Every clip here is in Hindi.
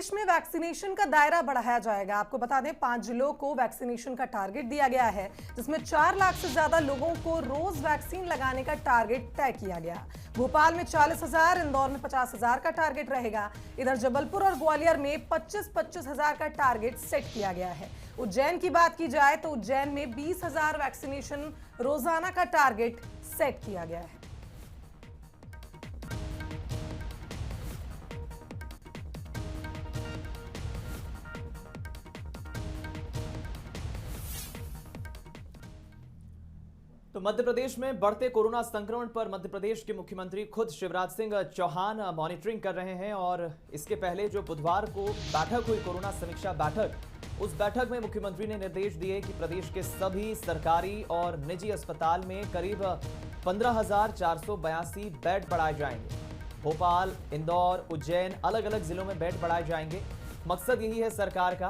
देश में वैक्सीनेशन का दायरा बढ़ाया जाएगा। आपको बता दें 5 जिलों को वैक्सीनेशन का टारगेट दिया गया है, जिसमें 4 लाख से ज्यादा लोगों को रोज वैक्सीन लगाने का टारगेट तय किया गया। भोपाल में 40,000, इंदौर में 50,000 का टारगेट रहेगा। इधर जबलपुर और ग्वालियर में 25-25 हजार का टारगेट सेट किया गया है। उज्जैन की बात की जाए तो उज्जैन में 20,000 वैक्सीनेशन रोजाना का टारगेट सेट किया गया है। तो मध्य प्रदेश में बढ़ते कोरोना संक्रमण पर मध्य प्रदेश के मुख्यमंत्री खुद शिवराज सिंह चौहान मॉनिटरिंग कर रहे हैं। और इसके पहले जो बुधवार को बैठक हुई, कोरोना समीक्षा बैठक, उस बैठक में मुख्यमंत्री ने निर्देश दिए कि प्रदेश के सभी सरकारी और निजी अस्पताल में करीब 15,482 बेड बढ़ाए जाएंगे। भोपाल, इंदौर, उज्जैन, अलग अलग जिलों में बेड बढ़ाए जाएंगे। मकसद यही है सरकार का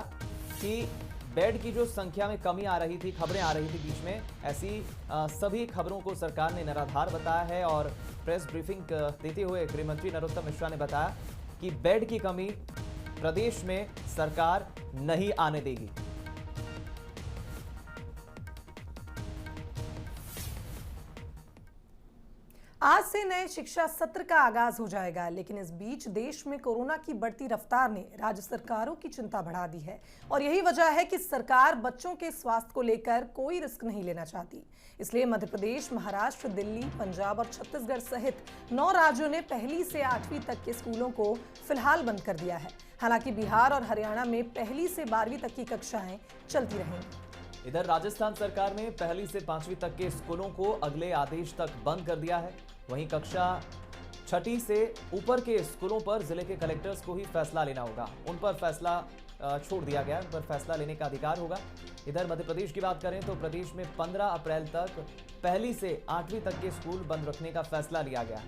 कि बेड की जो संख्या में कमी आ रही थी, खबरें आ रही थी बीच में, ऐसी सभी खबरों को सरकार ने निराधार बताया है। और प्रेस ब्रीफिंग देते हुए गृह मंत्री नरोत्तम मिश्रा ने बताया कि बेड की कमी प्रदेश में सरकार नहीं आने देगी। आज से नए शिक्षा सत्र का आगाज हो जाएगा, लेकिन इस बीच देश में कोरोना की बढ़ती रफ्तार ने राज्य सरकारों की चिंता बढ़ा दी है। और यही वजह है कि सरकार बच्चों के स्वास्थ्य को लेकर कोई रिस्क नहीं लेना चाहती। इसलिए मध्य प्रदेश, महाराष्ट्र, दिल्ली, पंजाब और छत्तीसगढ़ सहित 9 राज्यों ने 1ली से 8वीं तक के स्कूलों को फिलहाल बंद कर दिया है। हालांकि बिहार और हरियाणा में 1ली से 12वीं तक की कक्षाएं चलती रहेंगी। इधर राजस्थान सरकार ने 1ली से 5वीं तक के स्कूलों को अगले आदेश तक बंद कर दिया है। वहीं कक्षा 6ठी से ऊपर के स्कूलों पर जिले के कलेक्टर्स को ही फैसला लेना होगा। उन पर फैसला छोड़ दिया गया, उन पर फैसला लेने का अधिकार होगा। इधर मध्य प्रदेश की बात करें तो प्रदेश में 15 अप्रैल तक 1ली से 8वीं तक के स्कूल बंद रखने का फैसला लिया गया है।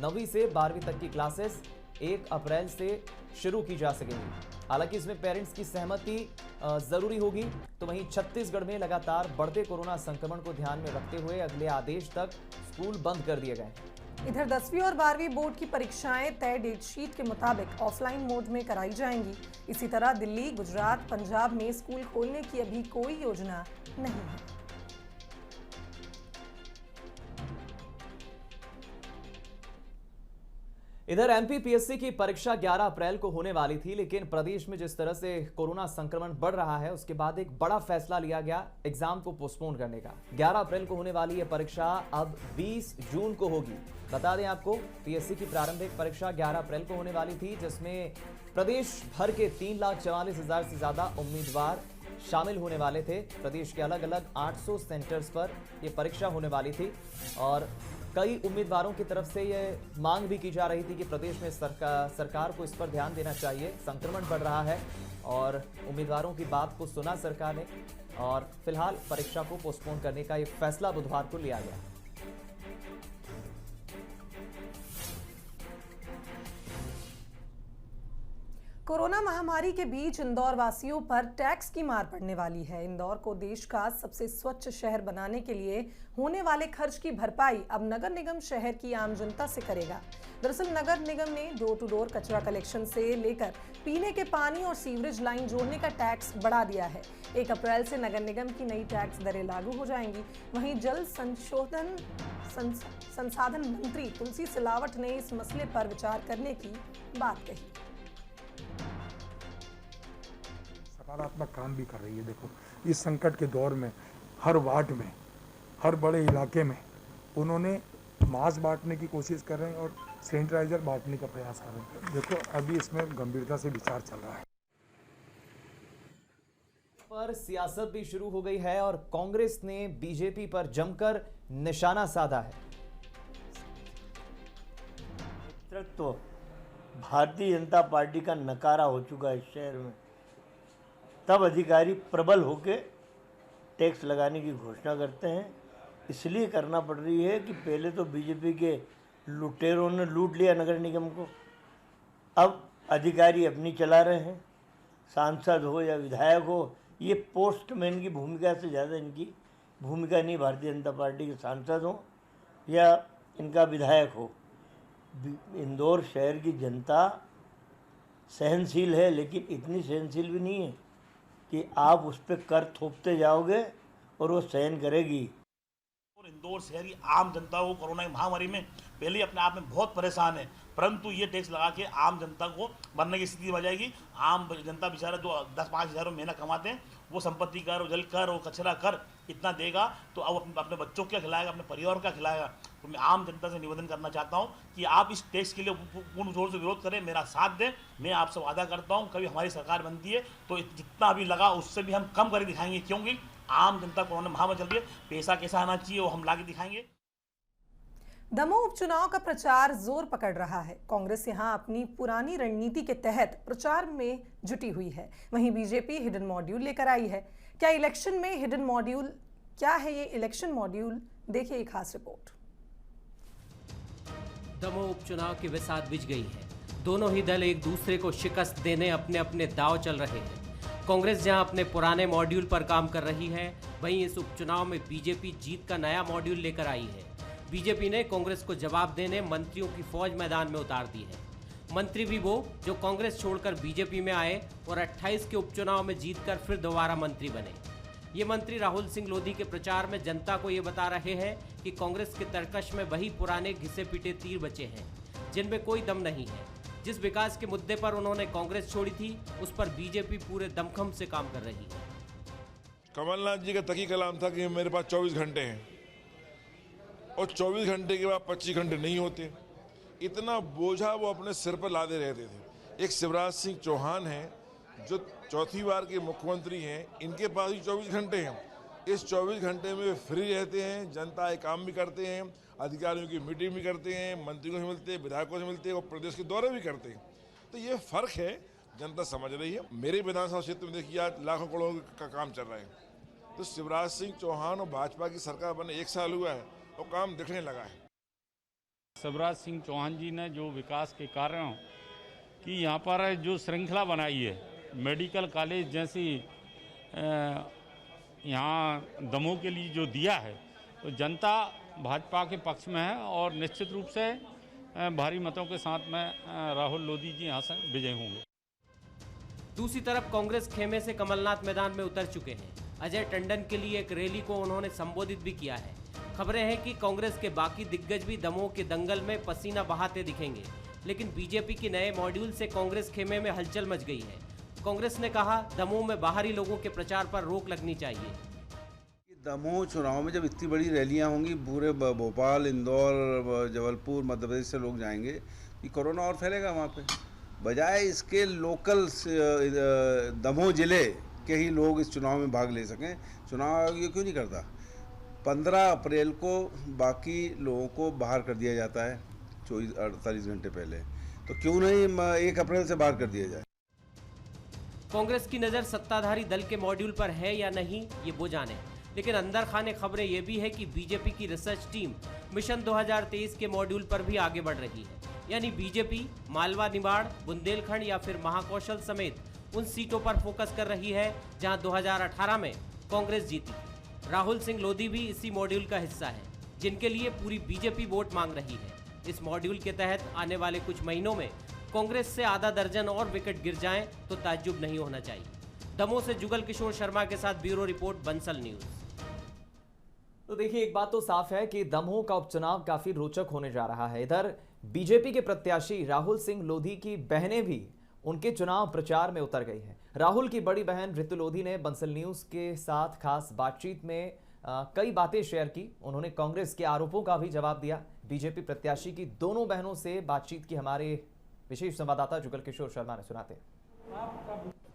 9वीं से 12वीं तक की क्लासेस 1 अप्रैल से शुरू की जा सकेंगी। हालांकि इसमें पेरेंट्स की सहमति जरूरी होगी। तो वहीं छत्तीसगढ़ में लगातार बढ़ते कोरोना संक्रमण को ध्यान में रखते हुए अगले आदेश तक स्कूल बंद कर दिए गए। इधर 10वीं और 12वीं बोर्ड की परीक्षाएं तय डेट शीट के मुताबिक ऑफलाइन मोड में कराई जाएंगी। इसी तरह दिल्ली, गुजरात, पंजाब में स्कूल खोलने की अभी कोई योजना नहीं है। इधर एमपीपीएससी की परीक्षा 11 अप्रैल को होने वाली थी, लेकिन प्रदेश में जिस तरह से कोरोना संक्रमण बढ़ रहा है, उसके बाद एक बड़ा फैसला लिया गया एग्जाम को पोस्टपोन करने का। 11 अप्रैल को होने वाली यह परीक्षा अब 20 जून को होगी। बता दें आपको, पीएससी की प्रारंभिक परीक्षा 11 अप्रैल को होने वाली थी, जिसमें प्रदेश भर के 3,44,000 से ज्यादा उम्मीदवार शामिल होने वाले थे। प्रदेश के अलग अलग 800 सेंटर्स पर यह परीक्षा होने वाली थी। और कई उम्मीदवारों की तरफ से यह मांग भी की जा रही थी कि प्रदेश में सरकार को इस पर ध्यान देना चाहिए, संक्रमण बढ़ रहा है। और उम्मीदवारों की बात को सुना सरकार ने और फिलहाल परीक्षा को पोस्टपोन करने का यह फैसला बुधवार को लिया गया। कोरोना महामारी के बीच इंदौर वासियों पर टैक्स की मार पड़ने वाली है। इंदौर को देश का सबसे स्वच्छ शहर बनाने के लिए होने वाले खर्च की भरपाई अब नगर निगम शहर की आम जनता से करेगा। दरअसल नगर निगम ने डोर टू डोर कचरा कलेक्शन से लेकर पीने के पानी और सीवरेज लाइन जोड़ने का टैक्स बढ़ा दिया है। 1 अप्रैल से नगर निगम की नई टैक्स दरें लागू हो जाएंगी। वहीं जल संसाधन मंत्री तुलसी सिलावट ने इस मसले पर विचार करने की बात कही। सकारात्मक काम भी कर रही है। देखो, इस संकट के दौर में हर वार्ड में, हर बड़े इलाके में उन्होंने मास्क बांटने की कोशिश कर रहे हैं और सैनिटाइजर बांटने का प्रयास कर रहे हैं। देखो, अभी इसमें गंभीरता से विचार चल रहा है। पर सियासत भी शुरू हो गई है और कांग्रेस ने बीजेपी पर जमकर निशाना साधा है। नेतृत्व भारतीय जनता पार्टी का नकारा हो चुका है इस शहर में। तब अधिकारी प्रबल होकर टैक्स लगाने की घोषणा करते हैं। इसलिए करना पड़ रही है कि पहले तो बीजेपी के लुटेरों ने लूट लिया नगर निगम को, अब अधिकारी अपनी चला रहे हैं। सांसद हो या विधायक हो, ये पोस्टमैन की भूमिका से ज़्यादा इनकी भूमिका नहीं। भारतीय जनता पार्टी के सांसद हो या इनका विधायक हो, इंदौर शहर की जनता सहनशील है, लेकिन इतनी सहनशील भी नहीं है कि आप उस पर कर थोपते जाओगे और वो सहन करेगी। और इंदौर शहर की आम जनता को कोरोना की महामारी में पहले ही अपने आप में बहुत परेशान है, परंतु ये टैक्स लगा के आम जनता को मरने की स्थिति बन जाएगी। आम जनता बेचारा जो 10-5 हज़ार महीना कमाते हैं, वो संपत्ति कर, जल कर, वो कचरा कर इतना देगा तो अब अपने बच्चों क्या खिलाएगा, अपने परिवार का खिलाएगा। तो मैं आम जनता से निवेदन करना चाहता हूँ कि आप इस टैक्स के लिए पूर्ण जोर से विरोध करें, मेरा साथ दें। मैं आपसे वादा करता हूँ कभी हमारी सरकार बनती है तो जितना अभी लगा उससे भी हम कम करके दिखाएंगे, क्योंकि आम जनता कोरोना महामारी चल रही है, पैसा कैसा आना चाहिए वो हम ला के दिखाएंगे। दमोह उपचुनाव का प्रचार जोर पकड़ रहा है। कांग्रेस यहां अपनी पुरानी रणनीति के तहत प्रचार में जुटी हुई है, वहीं बीजेपी हिडन मॉड्यूल लेकर आई है। क्या इलेक्शन में हिडन मॉड्यूल, क्या है ये इलेक्शन मॉड्यूल, देखिए एक खास रिपोर्ट। दमोह उपचुनाव की बिसात बिछ गई है। दोनों ही दल एक दूसरे को शिकस्त देने अपने अपने दांव चल रहे हैं। कांग्रेस जहां अपने पुराने मॉड्यूल पर काम कर रही है, वहीं इस उपचुनाव में बीजेपी जीत का नया मॉड्यूल लेकर आई है। बीजेपी ने कांग्रेस को जवाब देने मंत्रियों की फौज मैदान में उतार दी है। मंत्री भी वो जो कांग्रेस छोड़कर बीजेपी में आए और 28 के उपचुनाव में जीतकर फिर दोबारा मंत्री बने। ये मंत्री राहुल सिंह लोधी के प्रचार में जनता को ये बता रहे हैं कि कांग्रेस के तरकश में वही पुराने घिसे पिटे तीर बचे हैं, जिनमें कोई दम नहीं है। जिस विकास के मुद्दे पर उन्होंने कांग्रेस छोड़ी थी, उस पर बीजेपी पूरे दमखम से काम कर रही है। कमलनाथ जी का तकी कलाम था कि मेरे पास 24 घंटे हैं और 24 घंटे के बाद 25 घंटे नहीं होते। इतना बोझा वो अपने सिर पर लादे रहते थे। एक शिवराज सिंह चौहान हैं जो चौथी बार के मुख्यमंत्री हैं, इनके पास ही 24 घंटे हैं। इस 24 घंटे में वे फ्री रहते हैं, जनता के काम भी करते हैं, अधिकारियों की मीटिंग भी करते हैं, मंत्रियों से मिलते हैं, विधायकों से मिलते हैं और प्रदेश के दौरे भी करते हैं। तो ये फर्क है, जनता समझ रही है। मेरे विधानसभा क्षेत्र में देखिए आज लाखों करोड़ का काम चल रहा है। तो शिवराज सिंह चौहान और भाजपा की सरकार बने 1 साल हुआ है और काम दिखने लगा है। शिवराज सिंह चौहान जी ने जो विकास के कारण कि यहाँ पर जो श्रृंखला बनाई है, मेडिकल कॉलेज जैसी यहाँ दमोह के लिए जो दिया है, तो जनता भाजपा के पक्ष में है और निश्चित रूप से भारी मतों के साथ में राहुल लोधी जी यहाँ से विजय होंगे। दूसरी तरफ कांग्रेस खेमे से कमलनाथ मैदान में उतर चुके हैं। अजय टंडन के लिए एक रैली को उन्होंने संबोधित भी किया है। खबरें हैं कि कांग्रेस के बाकी दिग्गज भी दमोह के दंगल में पसीना बहाते दिखेंगे, लेकिन बीजेपी के नए मॉड्यूल से कांग्रेस खेमे में हलचल मच गई है। कांग्रेस ने कहा दमोह में बाहरी लोगों के प्रचार पर रोक लगनी चाहिए। दमोह चुनाव में जब इतनी बड़ी रैलियां होंगी, पूरे भोपाल, इंदौर, जबलपुर, मध्य प्रदेश से लोग जाएंगे, कि कोरोना और फैलेगा वहाँ पे। बजाय इसके लोकल दमोह जिले के ही लोग इस चुनाव में भाग ले सकें। चुनाव आयोग ये क्यों नहीं करता? 15 अप्रैल को बाकी लोगों को बाहर कर दिया जाता है 48 घंटे पहले, तो क्यों नहीं 1 अप्रैल से बाहर कर दिया जाए। कांग्रेस की नज़र सत्ताधारी दल के मॉड्यूल पर है या नहीं, ये वो जाने। लेकिन अंदर खाने खबरें ये भी है कि बीजेपी की रिसर्च टीम मिशन 2023 के मॉड्यूल पर भी आगे बढ़ रही है। यानी बीजेपी मालवा, निमाड़, बुंदेलखंड या फिर महाकौशल समेत उन सीटों पर फोकस कर रही है जहां 2018 में कांग्रेस जीती। राहुल सिंह लोधी भी इसी मॉड्यूल का हिस्सा है, जिनके लिए पूरी बीजेपी वोट मांग रही है। इस मॉड्यूल के तहत आने वाले कुछ महीनों में कांग्रेस से आधा दर्जन और विकेट गिर जाएं तो ताज्जुब नहीं होना चाहिए। दमोह से जुगल किशोर शर्मा के साथ ब्यूरो रिपोर्ट, बंसल न्यूज। तो देखिए, एक बात तो साफ है कि दमोह का उपचुनाव काफी रोचक होने जा रहा है। इधर बीजेपी के प्रत्याशी राहुल सिंह लोधी की बहनें भी उनके चुनाव प्रचार में उतर गई हैं। राहुल की बड़ी बहन ऋतु लोधी ने बंसल न्यूज के साथ खास बातचीत में कई बातें शेयर की। उन्होंने कांग्रेस के आरोपों का भी जवाब दिया। बीजेपी प्रत्याशी की दोनों बहनों से बातचीत की हमारे विशेष संवाददाता जुगल किशोर शर्मा ने सुनाते हैं।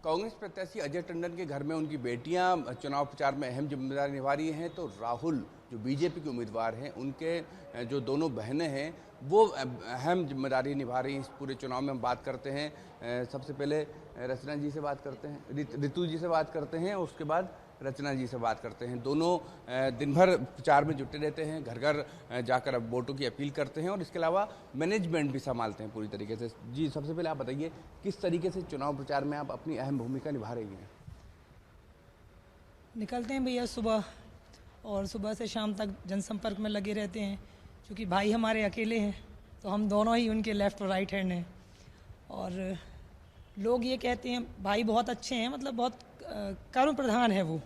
कांग्रेस प्रत्याशी अजय टंडन के घर में उनकी बेटियां चुनाव प्रचार में अहम जिम्मेदारी निभा रही हैं, तो राहुल जो बीजेपी के उम्मीदवार हैं, उनके जो दोनों बहनें हैं वो अहम जिम्मेदारी निभा रही हैं इस पूरे चुनाव में। हम बात करते हैं, सबसे पहले रचना जी से बात करते हैं, ऋतु जी से बात करते हैं, उसके बाद रचना जी से बात करते हैं। दोनों दिन भर प्रचार में जुटे रहते हैं, घर घर जाकर वोटों की अपील करते हैं और इसके अलावा मैनेजमेंट भी संभालते हैं पूरी तरीके से। जी, सबसे पहले आप बताइए किस तरीके से चुनाव प्रचार में आप अपनी अहम भूमिका निभा रही हैं? निकलते हैं भैया सुबह, और सुबह से शाम तक जनसंपर्क में लगे रहते हैं। क्योंकि भाई हमारे अकेले हैं तो हम दोनों ही उनके लेफ़्ट और राइट हैंड हैं, और लोग ये कहते हैं भाई बहुत अच्छे हैं, मतलब बहुत कर्म प्रधान है वो,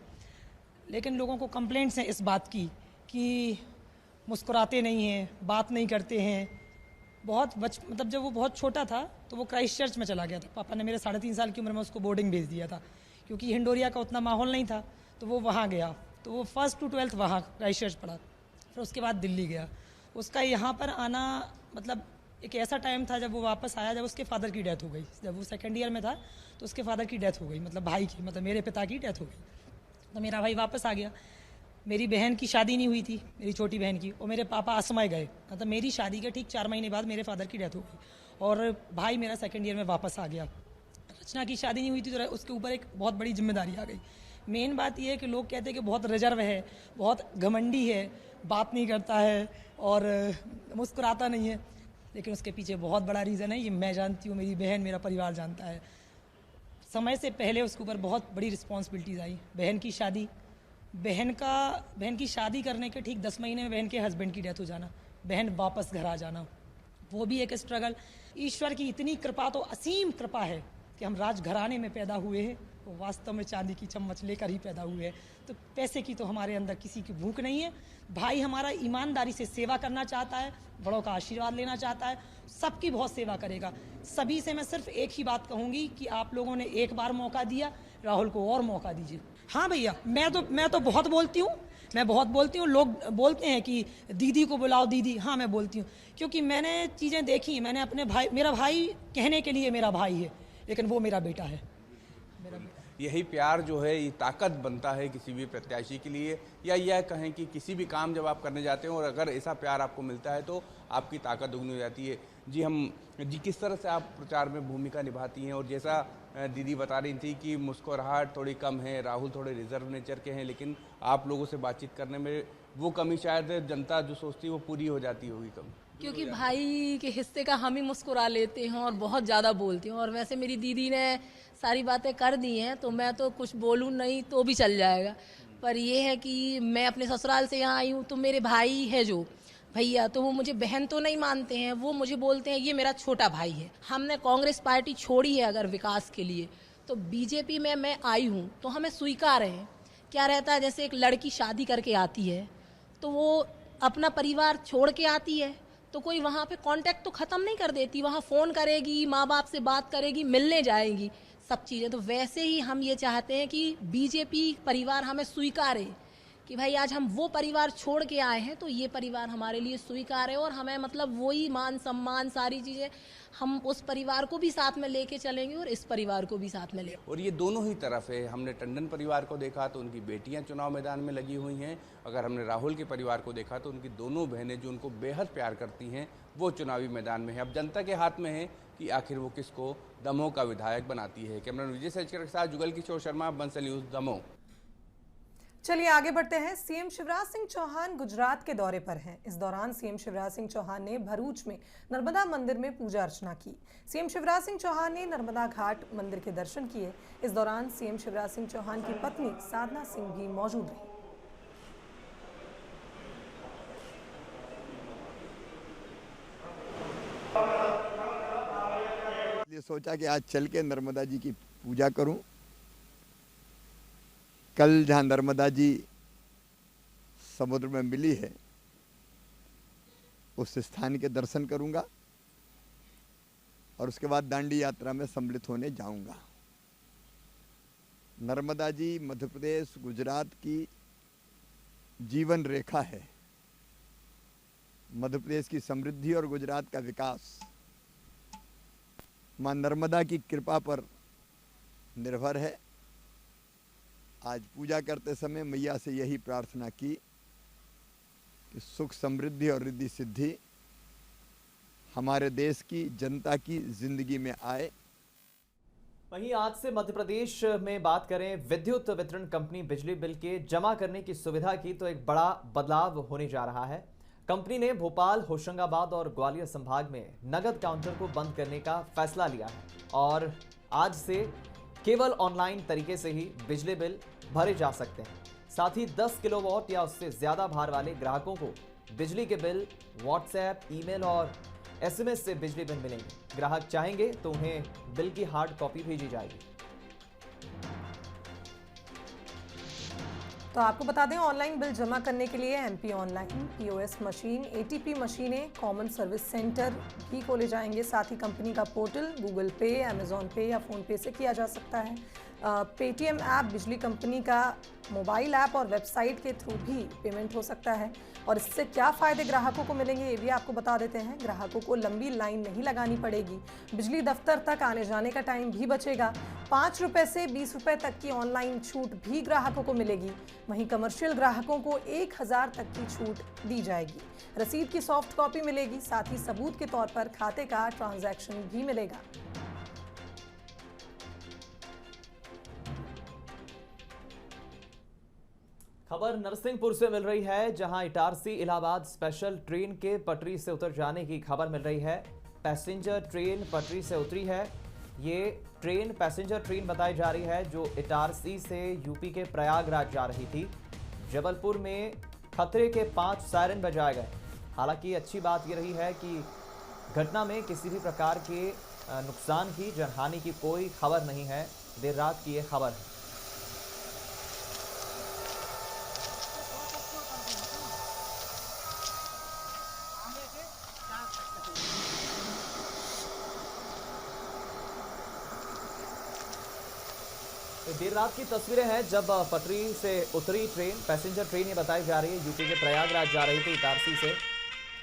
लेकिन लोगों को कंप्लेंट्स हैं इस बात की कि मुस्कुराते नहीं हैं, बात नहीं करते हैं। मतलब जब वो बहुत छोटा था तो वो क्राइस्ट चर्च में चला गया था। पापा ने मेरे 3.5 साल की उम्र में उसको बोर्डिंग भेज दिया था, क्योंकि हिंडोरिया का उतना माहौल नहीं था, तो वो वहाँ गया। तो वो 1st to 12th वहाँ क्राइस्ट चर्च पढ़ा, फिर उसके बाद दिल्ली गया। उसका यहाँ पर आना मतलब एक ऐसा टाइम था जब वो वापस आया, जब उसके फादर की डेथ हो गई। जब वो 2nd ईयर में था तो उसके फादर की डेथ हो गई, मतलब भाई की, मतलब मेरे पिता की डेथ हो गई। तो मेरा भाई वापस आ गया। मेरी बहन की शादी नहीं हुई थी, मेरी छोटी बहन की, और मेरे पापा असमय गए। मतलब मेरी शादी के ठीक 4 महीने बाद मेरे फादर की डेथ हो गई, और भाई मेरा 2nd ईयर में वापस आ गया। रचना की शादी नहीं हुई थी तो उसके ऊपर एक बहुत बड़ी जिम्मेदारी आ गई। मेन बात यह है कि लोग कहते हैं कि बहुत रिजर्व है, बहुत घमंडी है, बात नहीं करता है और मुस्कुराता नहीं है, लेकिन उसके पीछे बहुत बड़ा रीज़न है। ये मैं जानती हूँ, मेरी बहन, मेरा परिवार जानता है। समय से पहले उसके ऊपर बहुत बड़ी रिस्पॉन्सिबिलिटीज़ आई। बहन की शादी करने के ठीक 10 महीने में बहन के हस्बैंड की डेथ हो जाना, बहन वापस घर आ जाना, वो भी एक स्ट्रगल। ईश्वर की इतनी कृपा, तो असीम कृपा है कि हम राजघराने में पैदा हुए हैं, वो वास्तव में चांदी की चम्मच लेकर ही पैदा हुए हैं। तो पैसे की तो हमारे अंदर किसी की भूख नहीं है। भाई हमारा ईमानदारी से सेवा करना चाहता है, बड़ों का आशीर्वाद लेना चाहता है, सबकी बहुत सेवा करेगा। सभी से मैं सिर्फ एक ही बात कहूँगी कि आप लोगों ने एक बार मौका दिया, राहुल को और मौका दीजिए। हाँ भैया, मैं तो बहुत बोलती हूँ। लोग बोलते हैं कि दीदी को बुलाओ दीदी, हाँ मैं बोलती हूँ, क्योंकि मैंने चीज़ें देखी। मैंने अपने भाई, मेरा भाई कहने के लिए मेरा भाई है, लेकिन वो मेरा बेटा है। यही प्यार जो है ये ताकत बनता है किसी भी प्रत्याशी के लिए, या यह कहें कि किसी भी काम जब आप करने जाते हैं और अगर ऐसा प्यार आपको मिलता है तो आपकी ताकत दुगनी हो जाती है। जी किस तरह से आप प्रचार में भूमिका निभाती हैं, और जैसा दीदी बता रही थी कि मुस्कुराहट थोड़ी कम है, राहुल थोड़े रिजर्व नेचर के हैं, लेकिन आप लोगों से बातचीत करने में वो कमी शायद जनता जो सोचती है वो पूरी हो जाती होगी कम, क्योंकि भाई के हिस्से का हम ही मुस्कुरा लेते हैं और बहुत ज़्यादा बोलती हूँ। और वैसे मेरी दीदी ने सारी बातें कर दी हैं, तो मैं तो कुछ बोलूँ नहीं तो भी चल जाएगा। पर ये है कि मैं अपने ससुराल से यहाँ आई हूँ, तो मेरे भाई है जो भैया, तो वो मुझे बहन तो नहीं मानते हैं, वो मुझे बोलते हैं ये मेरा छोटा भाई है। हमने कांग्रेस पार्टी छोड़ी है अगर विकास के लिए, तो बीजेपी में मैं आई हूँ तो हमें स्वीकार है। क्या रहता है, जैसे एक लड़की शादी करके आती है तो वो अपना परिवार छोड़ के आती है, तो कोई वहाँ पे कांटेक्ट तो ख़त्म नहीं कर देती, वहाँ फ़ोन करेगी, माँ बाप से बात करेगी, मिलने जाएगी, सब चीज़ें। तो वैसे ही हम ये चाहते हैं कि बीजेपी परिवार हमें स्वीकारे कि भाई आज हम वो परिवार छोड़ के आए हैं तो ये परिवार हमारे लिए स्वीकार है, और हमें मतलब वही मान सम्मान सारी चीज़ें हम उस परिवार को भी साथ में लेके चलेंगे और इस परिवार को भी साथ में ले। और ये दोनों ही तरफ है। हमने टंडन परिवार को देखा तो उनकी बेटियां चुनाव मैदान में लगी हुई हैं, अगर हमने राहुल के परिवार को देखा तो उनकी दोनों बहनें जो उनको बेहद प्यार करती हैं वो चुनावी मैदान में है। अब जनता के हाथ में है कि आखिर वो किसको दमोह का विधायक बनाती है। कैमरा विजय सचकर के साथ जुगल किशोर शर्मा, बंसल न्यूज़, दमोह। चलिए आगे बढ़ते हैं। सीएम शिवराज सिंह चौहान गुजरात के दौरे पर हैं। इस दौरान सीएम शिवराज सिंह चौहान ने भरूच में नर्मदा मंदिर में पूजा अर्चना की। सीएम शिवराज सिंह चौहान ने नर्मदा घाट मंदिर के दर्शन किए। इस दौरान सीएम शिवराज सिंह चौहान की पत्नी साधना सिंह भी मौजूद रही। इसलिए सोचा कि आज चल के नर्मदा जी की पूजा करूं। कल जहाँ नर्मदा जी समुद्र में मिली है उस स्थान के दर्शन करूंगा और उसके बाद दांडी यात्रा में सम्मिलित होने जाऊंगा। नर्मदा जी मध्य प्रदेश गुजरात की जीवन रेखा है। मध्य प्रदेश की समृद्धि और गुजरात का विकास मां नर्मदा की कृपा पर निर्भर है। आज पूजा करते समय मैया से यही प्रार्थना की कि सुख समृद्धि और रिद्धि सिद्धि हमारे देश की जनता की जिंदगी में आए। वहीं आज से मध्य प्रदेश में बात करें विद्युत वितरण कंपनी बिजली बिल के जमा करने की सुविधा की, तो एक बड़ा बदलाव होने जा रहा है। कंपनी ने भोपाल, होशंगाबाद और ग्वालियर संभाग में नगद काउंटर को बंद करने का फैसला लिया है और आज से केवल ऑनलाइन तरीके से ही बिजली बिल भरे जा सकते हैं। साथ ही 10 किलोवाट या उससे ज्यादा भार वाले ग्राहकों को बिजली के बिल व्हाट्सएप, ईमेल और SMS से बिजली बिल मिलेंगे। ग्राहक चाहेंगे तो उन्हें बिल की हार्ड कॉपी भेजी जाएगी। तो आपको बता दें, ऑनलाइन बिल जमा करने के लिए MP online, POS machine, ATP मशीनें, कॉमन सर्विस सेंटर भी खोले जाएंगे। साथ ही कंपनी का पोर्टल गूगल पे, अमेजॉन पे या फ़ोन पे से किया जा सकता है। पेटीएम ऐप, बिजली कंपनी का मोबाइल ऐप और वेबसाइट के थ्रू भी पेमेंट हो सकता है। और इससे क्या फ़ायदे ग्राहकों को मिलेंगे ये भी आपको बता देते हैं। ग्राहकों को लंबी लाइन नहीं लगानी पड़ेगी, बिजली दफ्तर तक आने जाने का टाइम भी बचेगा। 5 रुपये से 20 रुपये तक की ऑनलाइन छूट भी ग्राहकों को मिलेगी। वहीं कमर्शियल ग्राहकों को 1000 तक की छूट दी जाएगी। रसीद की सॉफ्ट कॉपी मिलेगी, साथ ही सबूत के तौर पर खाते का ट्रांजैक्शन भी मिलेगा। खबर नरसिंहपुर से मिल रही है, जहां इटारसी इलाहाबाद स्पेशल ट्रेन के पटरी से उतर जाने की खबर मिल रही है। पैसेंजर ट्रेन पटरी से उतरी है। ये ट्रेन पैसेंजर ट्रेन बताई जा रही है जो इटारसी से यूपी के प्रयागराज जा रही थी। जबलपुर में खतरे के 5 सायरन बजाए गए। हालांकि अच्छी बात ये रही है कि घटना में किसी भी प्रकार के नुकसान की, जनहानि की कोई खबर नहीं है। देर रात की ये खबर है। देर रात की तस्वीरें हैं जब पटरी से उतरी ट्रेन, पैसेंजर ट्रेन ये बताई जा रही है यूपी के प्रयागराज जा रही थी इटारसी से।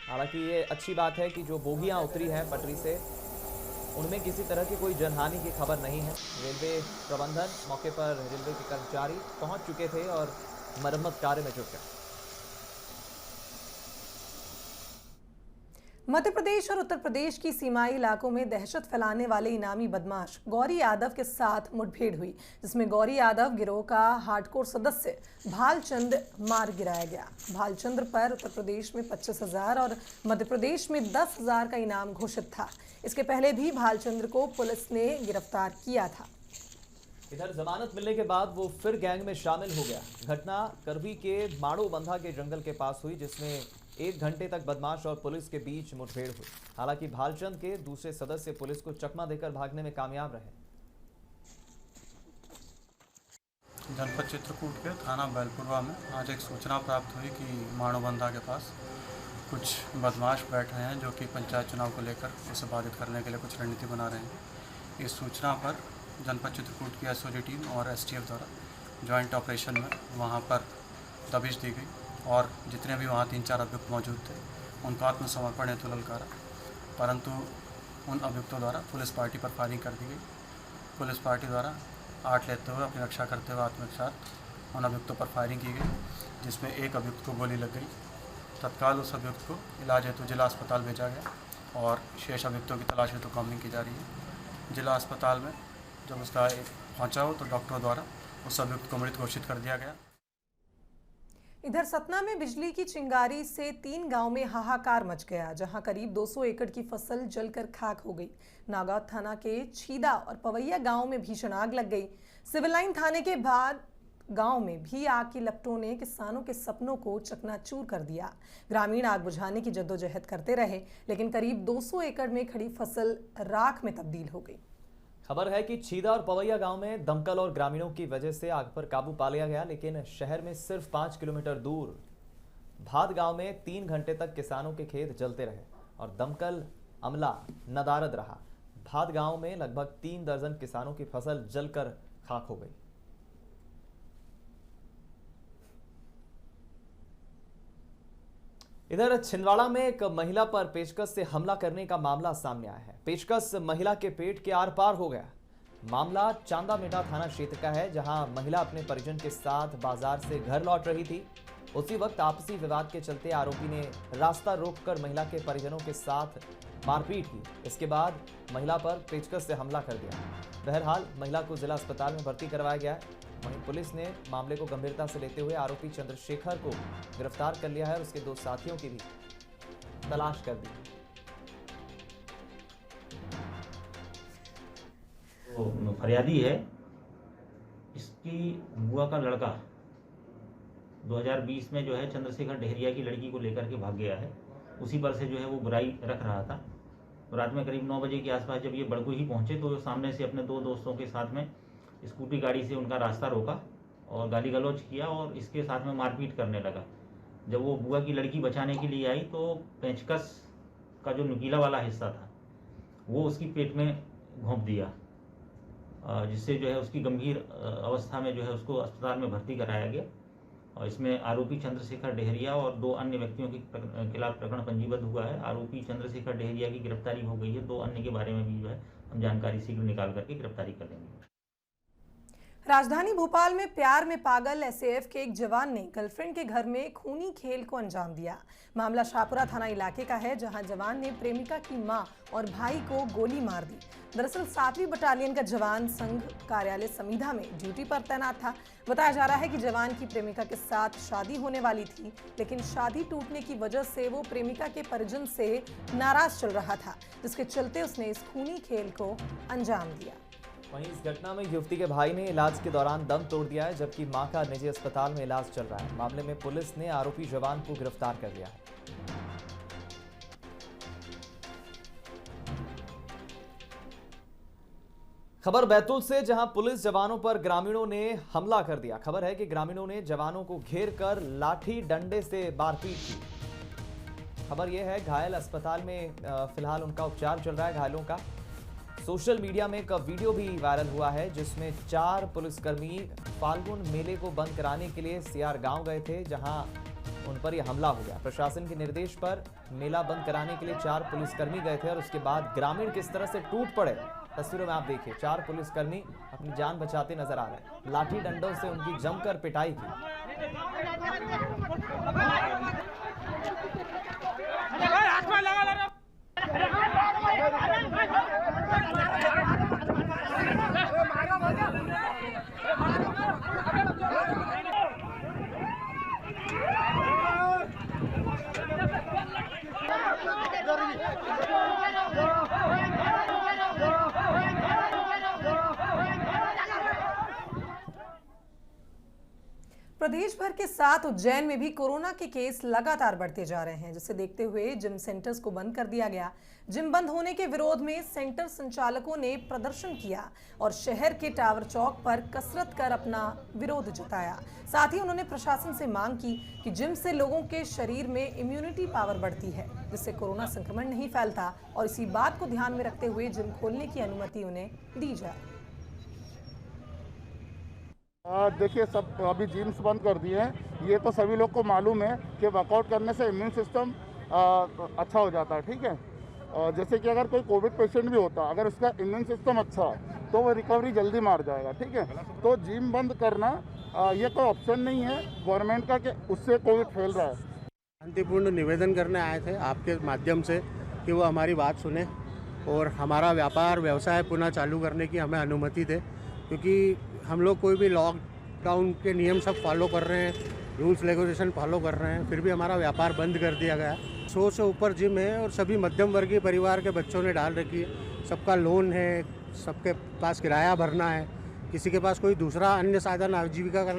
हालांकि ये अच्छी बात है कि जो बोगियां उतरी हैं पटरी से, उनमें किसी तरह की कोई जनहानि की खबर नहीं है। रेलवे प्रबंधन मौके पर रेलवे के कर्मचारी पहुंच चुके थे और मरम्मत कार्य में जुट गए। मध्य प्रदेश और उत्तर प्रदेश की सीमाई इलाकों में दहशत फैलाने वाले इनामी बदमाश गौरी यादव के साथ मुठभेड़ हुई, जिसमें गौरी यादव गिरोह का हार्डकोर सदस्य भालचंद मार गिराया गया। भालचंद्र पर उत्तर प्रदेश में 25,000 और मध्य प्रदेश में 10,000 का इनाम घोषित था। इसके पहले भी भालचंद्र को पुलिस ने गिरफ्तार किया था। इधर जमानत मिलने के बाद वो फिर गैंग में शामिल हो गया। घटना करवी के माड़ोबंधा के जंगल के पास हुई, जिसमें 1 घंटे तक बदमाश और पुलिस के बीच मुठभेड़ हुई। हालांकि भालचंद के दूसरे सदस्य पुलिस को चकमा देकर भागने में कामयाब रहे। जनपद चित्रकूट के थाना बैलपुरवा में आज एक सूचना प्राप्त हुई कि माड़ोबंधा के पास कुछ बदमाश बैठे हैं जो कि पंचायत चुनाव को लेकर उसे बाधित करने के लिए कुछ रणनीति बना रहे हैं। इस सूचना पर जनपद चित्रकूट की एसओजी टीम और एसटीएफ द्वारा ज्वाइंट ऑपरेशन में वहां पर दबिश दी गई और जितने भी वहाँ 3-4 अभियुक्त मौजूद थे उनका आत्मसमर्पण हेतु ललकारा, परंतु उन अभियुक्तों द्वारा पुलिस पार्टी पर फायरिंग कर दी गई। पुलिस पार्टी द्वारा आठ लेते हुए अपनी रक्षा करते हुए आत्मरक्षार्थ उन अभियुक्तों पर फायरिंग की गई, जिसमें एक अभियुक्त को गोली लग गई। तत्काल उस अभियुक्त को इलाज हेतु जिला अस्पताल भेजा गया और शेष अभियुक्तों की तलाश हेतु काउंसलिंग की जा रही है। जिला अस्पताल में जब उसका पहुँचा हो तो डॉक्टरों द्वारा उस अभियुक्त को मृत घोषित कर दिया गया। इधर सतना में बिजली की चिंगारी से 3 गांव में हाहाकार मच गया, जहां करीब 200 एकड़ की फसल जलकर खाक हो गई। नागौद थाना के छीदा और पवैया गांव में भीषण आग लग गई। सिविल लाइन थाने के बाद गांव में भी आग की लपटों ने किसानों के सपनों को चकनाचूर कर दिया। ग्रामीण आग बुझाने की जद्दोजहद करते रहे, लेकिन करीब 200 एकड़ में खड़ी फसल राख में तब्दील हो गई। खबर है कि छीदा और पवैया गांव में दमकल और ग्रामीणों की वजह से आग पर काबू पा लिया गया, लेकिन शहर में सिर्फ 5 किलोमीटर दूर भाद गांव में 3 घंटे तक किसानों के खेत जलते रहे और दमकल अमला नदारद रहा। भाद गांव में लगभग 3 दर्जन किसानों की फसल जलकर खाक हो गई। इधर छिंदवाड़ा में एक महिला पर पेचकस से हमला करने का मामला सामने आया है। पेचकस महिला के पेट के आर पार हो गया। मामला चांदामेटा थाना क्षेत्र का है, जहां महिला अपने परिजन के साथ बाजार से घर लौट रही थी। उसी वक्त आपसी विवाद के चलते आरोपी ने रास्ता रोककर महिला के परिजनों के साथ मारपीट की। इसके बाद महिला पर पेचकस से हमला कर दिया। बहरहाल महिला को जिला अस्पताल में भर्ती करवाया गया है। वहीं पुलिस ने मामले को गंभीरता से लेते हुए आरोपी चंद्रशेखर को गिरफ्तार कर लिया है और उसके 2 साथियों की भी तलाश कर दी। तो फरियादी है, इसकी बुआ का लड़का 2020 में जो है चंद्रशेखर डहरिया की लड़की को लेकर के भाग गया है। उसी पर से जो है वो बुराई रख रहा था तो रात में करीब 9 बजे के आसपास जब ये बड़कुही पहुँचे तो सामने से अपने 2 दोस्तों के साथ में स्कूटी गाड़ी से उनका रास्ता रोका और गाली गलौज किया और इसके साथ में मारपीट करने लगा। जब वो बुआ की लड़की बचाने के लिए आई तो पेंचकस का जो नुकीला वाला हिस्सा था वो उसकी पेट में घोंप दिया, जिससे जो है उसकी गंभीर अवस्था में जो है उसको अस्पताल में भर्ती कराया गया। और इसमें आरोपी चंद्रशेखर डेहरिया और 2 अन्य व्यक्तियों के खिलाफ प्रकरण पंजीबद्ध हुआ है। आरोपी चंद्रशेखर डेहरिया की गिरफ्तारी हो गई है। 2 अन्य के बारे में भी जो है हम जानकारी शीघ्र निकाल करके गिरफ्तारी कर लेंगे। राजधानी भोपाल में प्यार में पागल एसएएफ के एक जवान ने गर्लफ्रेंड के घर में खूनी खेल को अंजाम दिया। मामला शाहपुरा थाना इलाके का है, जहां जवान ने प्रेमिका की मां और भाई को गोली मार दी। दरअसल 7वीं बटालियन का जवान संघ कार्यालय समीधा में ड्यूटी पर तैनात था। बताया जा रहा है कि जवान की प्रेमिका के साथ शादी होने वाली थी, लेकिन शादी टूटने की वजह से वो प्रेमिका के परिजन से नाराज चल रहा था, जिसके चलते उसने इस खूनी खेल को अंजाम दिया। वहीं इस घटना में युवती के भाई ने इलाज के दौरान दम तोड़ दिया है, जबकि मां का निजी अस्पताल में इलाज चल रहा है। मामले में पुलिस ने आरोपी जवान को गिरफ्तार कर लिया है। खबर बैतूल से, जहां पुलिस जवानों पर ग्रामीणों ने हमला कर दिया। खबर है कि ग्रामीणों ने जवानों को घेर कर लाठी डंडे से मारपीट की। खबर यह है घायल अस्पताल में फिलहाल उनका उपचार चल रहा है घायलों का। सोशल मीडिया में एक वीडियो भी वायरल हुआ है, जिसमें 4 पुलिसकर्मी फाल्गुन मेले को बंद कराने के लिए सियार गांव गए थे, जहां उन पर यह हमला हो गया। प्रशासन के निर्देश पर मेला बंद कराने के लिए 4 पुलिसकर्मी गए थे और उसके बाद ग्रामीण किस तरह से टूट पड़े, तस्वीरों में आप देखिए। 4 पुलिसकर्मी अपनी जान बचाते नजर आ रहे हैं। लाठी डंडों से उनकी जमकर पिटाई की। प्रदेश भर के साथ उज्जैन में भी कोरोना के केस लगातार बढ़ते जा रहे हैं, जिसे देखते हुए जिम सेंटर्स को बंद कर दिया गया। जिम बंद होने के विरोध में सेंटर संचालकों ने प्रदर्शन किया और शहर के टावर चौक पर कसरत कर अपना विरोध जताया। साथ ही उन्होंने प्रशासन से मांग की कि जिम से लोगों के शरीर में इम्यूनिटी पावर बढ़ती है, जिससे कोरोना संक्रमण नहीं फैलता, और इसी बात को ध्यान में रखते हुए जिम खोलने की अनुमति उन्हें दी जाए। देखिए, सब अभी जिम्स बंद कर दिए हैं। ये तो सभी लोग को मालूम है कि वर्कआउट करने से इम्यून सिस्टम अच्छा हो जाता है, ठीक है। जैसे कि अगर कोई कोविड पेशेंट भी होता, अगर उसका इम्यून सिस्टम अच्छा है तो वो रिकवरी जल्दी मार जाएगा, ठीक है। तो जिम बंद करना ये कोई ऑप्शन नहीं है गवर्नमेंट का कि उससे कोविड फैल रहा है। शांतिपूर्ण निवेदन करने आए थे आपके माध्यम से कि वो हमारी बात सुने और हमारा व्यापार व्यवसाय पुनः चालू करने की हमें अनुमति दे, क्योंकि हम लोग कोई भी लॉकडाउन के नियम सब फॉलो कर रहे हैं, रूल्स रेगुलेशन फॉलो कर रहे हैं, फिर भी हमारा व्यापार बंद कर दिया गया। 100 से ऊपर जिम है और सभी मध्यम वर्गीय परिवार के बच्चों ने डाल रखी है। सबका लोन है, सबके पास किराया भरना है, किसी के पास कोई दूसरा अन्य साधन आजीविका का